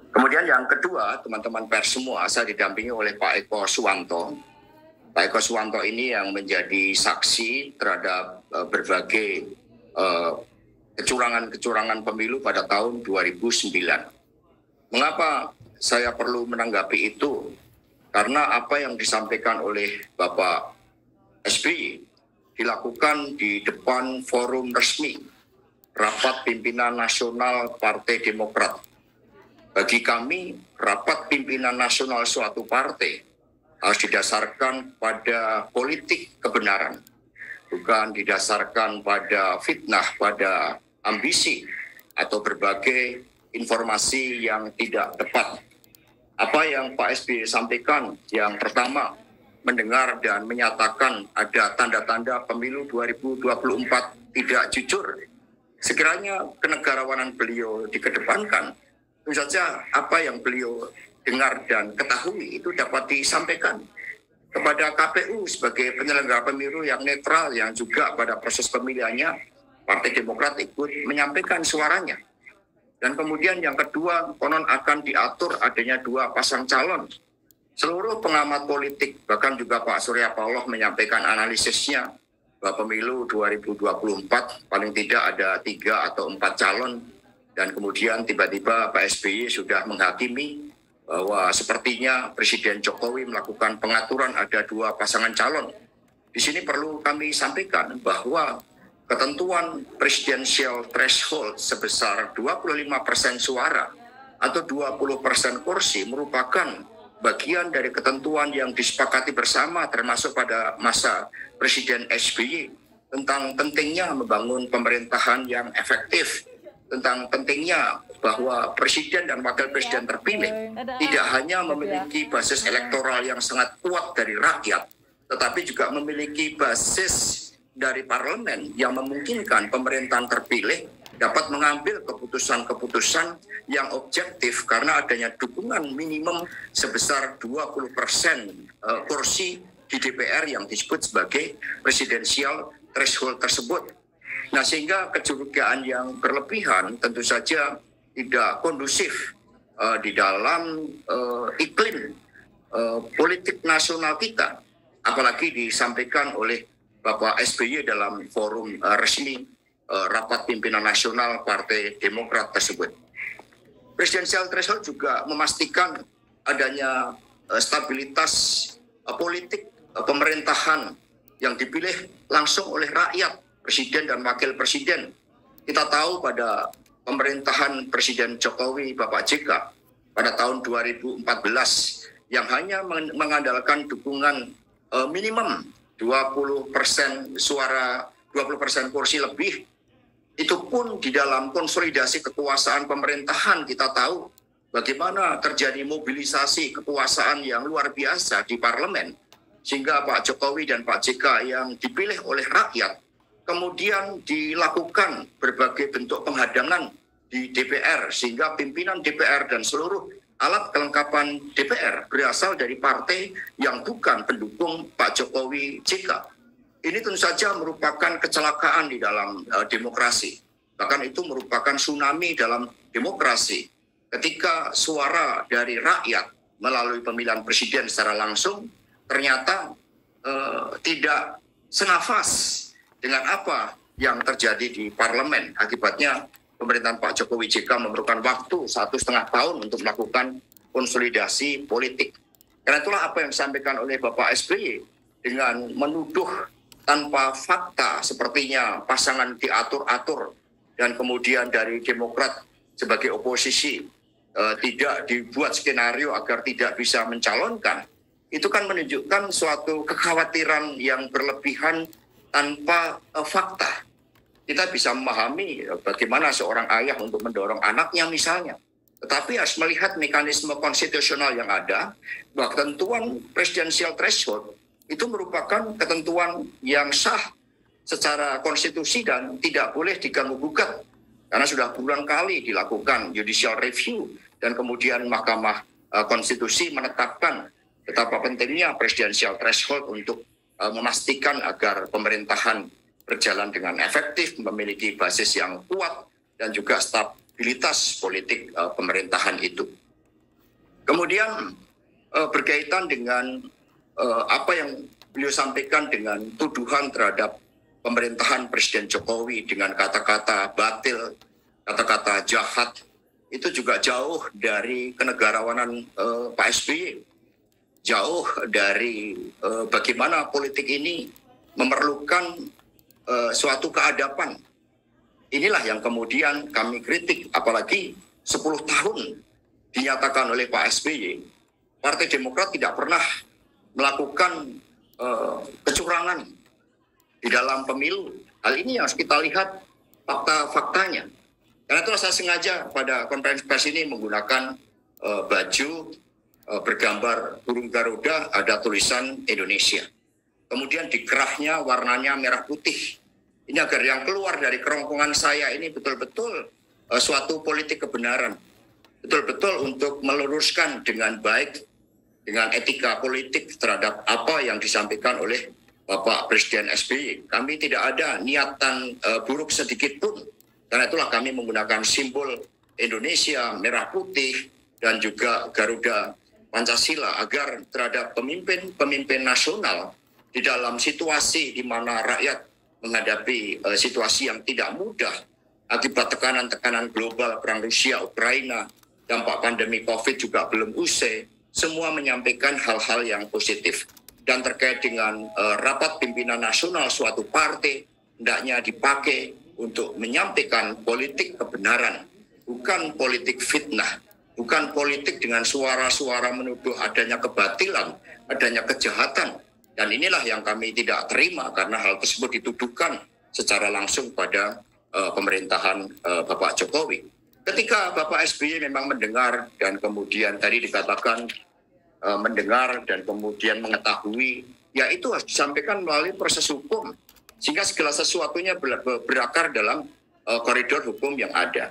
Kemudian yang kedua, teman-teman pers semua, saya didampingi oleh Pak Eko Suwanto. Pak Eko Suwanto ini yang menjadi saksi terhadap berbagai kecurangan-kecurangan pemilu pada tahun 2009. Mengapa saya perlu menanggapi itu? Karena apa yang disampaikan oleh Bapak SBY dilakukan di depan forum resmi Rapat Pimpinan Nasional Partai Demokrat. Bagi kami, rapat pimpinan nasional suatu partai harus didasarkan pada politik kebenaran, bukan didasarkan pada fitnah, pada ambisi, atau berbagai informasi yang tidak tepat. Apa yang Pak SBY sampaikan, yang pertama, mendengar dan menyatakan ada tanda-tanda pemilu 2024 tidak jujur. Sekiranya kenegarawanan beliau dikedepankan, tentu saja apa yang beliau dengar dan ketahui itu dapat disampaikan kepada KPU sebagai penyelenggara pemilu yang netral, yang juga pada proses pemilihannya Partai Demokrat ikut menyampaikan suaranya. Dan kemudian yang kedua, konon akan diatur adanya 2 pasang calon. Seluruh pengamat politik, bahkan juga Pak Surya Paloh menyampaikan analisisnya bahwa pemilu 2024 paling tidak ada 3 atau 4 calon. Dan kemudian tiba-tiba Pak SBY sudah menghakimi bahwa sepertinya Presiden Jokowi melakukan pengaturan ada 2 pasangan calon. Di sini perlu kami sampaikan bahwa ketentuan presidensial threshold sebesar 25% suara atau 20% kursi merupakan bagian dari ketentuan yang disepakati bersama termasuk pada masa Presiden SBY tentang pentingnya membangun pemerintahan yang efektif, tentang pentingnya bahwa presiden dan wakil presiden terpilih tidak hanya memiliki basis elektoral yang sangat kuat dari rakyat, tetapi juga memiliki basis dari parlemen yang memungkinkan pemerintahan terpilih dapat mengambil keputusan-keputusan yang objektif karena adanya dukungan minimum sebesar 20% kursi di DPR yang disebut sebagai presidensial threshold tersebut. Nah, sehingga kecurigaan yang berlebihan tentu saja tidak kondusif di dalam iklim politik nasional kita, apalagi disampaikan oleh Bapak SBY dalam forum resmi Rapat Pimpinan Nasional Partai Demokrat tersebut. Presidensial threshold juga memastikan adanya stabilitas politik pemerintahan yang dipilih langsung oleh rakyat, presiden dan wakil presiden. Kita tahu pada pemerintahan Presiden Jokowi Bapak JK pada tahun 2014 yang hanya mengandalkan dukungan minimum 20% suara, 20% kursi lebih, itu pun di dalam konsolidasi kekuasaan pemerintahan kita tahu bagaimana terjadi mobilisasi kekuasaan yang luar biasa di parlemen, sehingga Pak Jokowi dan Pak JK yang dipilih oleh rakyat kemudian dilakukan berbagai bentuk penghadangan di DPR, sehingga pimpinan DPR dan seluruh alat kelengkapan DPR berasal dari partai yang bukan pendukung Pak Jokowi JK. Ini tentu saja merupakan kecelakaan di dalam demokrasi. Bahkan itu merupakan tsunami dalam demokrasi. Ketika suara dari rakyat melalui pemilihan presiden secara langsung ternyata tidak senafas dengan apa yang terjadi di parlemen. Akibatnya pemerintahan Pak Jokowi JK memerlukan waktu 1,5 tahun untuk melakukan konsolidasi politik. Karena itulah apa yang disampaikan oleh Bapak SBY dengan menuduh tanpa fakta sepertinya pasangan diatur-atur dan kemudian dari Demokrat sebagai oposisi tidak dibuat skenario agar tidak bisa mencalonkan. Itu kan menunjukkan suatu kekhawatiran yang berlebihan tanpa fakta. Kita bisa memahami bagaimana seorang ayah untuk mendorong anaknya misalnya. Tetapi harus melihat mekanisme konstitusional yang ada, bahwa ketentuan presidensial threshold itu merupakan ketentuan yang sah secara konstitusi dan tidak boleh diganggu-gugat. Karena sudah berulang kali dilakukan judicial review dan kemudian Mahkamah Konstitusi menetapkan betapa pentingnya presidensial threshold untuk memastikan agar pemerintahan berjalan dengan efektif, memiliki basis yang kuat, dan juga stabilitas politik pemerintahan itu. Kemudian berkaitan dengan apa yang beliau sampaikan dengan tuduhan terhadap pemerintahan Presiden Jokowi dengan kata-kata batil, kata-kata jahat, itu juga jauh dari kenegarawanan Pak SBY. Jauh dari bagaimana politik ini memerlukan suatu keadapan. Inilah yang kemudian kami kritik, apalagi 10 tahun dinyatakan oleh Pak SBY, Partai Demokrat tidak pernah melakukan kecurangan di dalam pemilu. Hal ini harus kita lihat fakta-faktanya. Karena itulah saya sengaja pada konferensi pers ini menggunakan baju bergambar burung Garuda, ada tulisan Indonesia. Kemudian di kerahnya warnanya merah putih. Ini agar yang keluar dari kerongkongan saya ini betul-betul suatu politik kebenaran. Betul-betul untuk meluruskan dengan baik, dengan etika politik terhadap apa yang disampaikan oleh Bapak Presiden SBY. Kami tidak ada niatan buruk sedikit pun. Karena itulah kami menggunakan simbol Indonesia, merah putih, dan juga Garuda Pancasila agar terhadap pemimpin nasional di dalam situasi di mana rakyat menghadapi situasi yang tidak mudah akibat tekanan-tekanan global, perang Rusia, Ukraina, dampak pandemi COVID juga belum usai, semua menyampaikan hal-hal yang positif. Dan terkait dengan rapat pimpinan nasional suatu partai, hendaknya dipakai untuk menyampaikan politik kebenaran, bukan politik fitnah, bukan politik dengan suara-suara menuduh adanya kebatilan, adanya kejahatan. Dan inilah yang kami tidak terima karena hal tersebut dituduhkan secara langsung pada pemerintahan Bapak Jokowi. Ketika Bapak SBY memang mendengar dan kemudian tadi dikatakan mendengar dan kemudian mengetahui, ya itu harus disampaikan melalui proses hukum. Sehingga segala sesuatunya berakar dalam koridor hukum yang ada.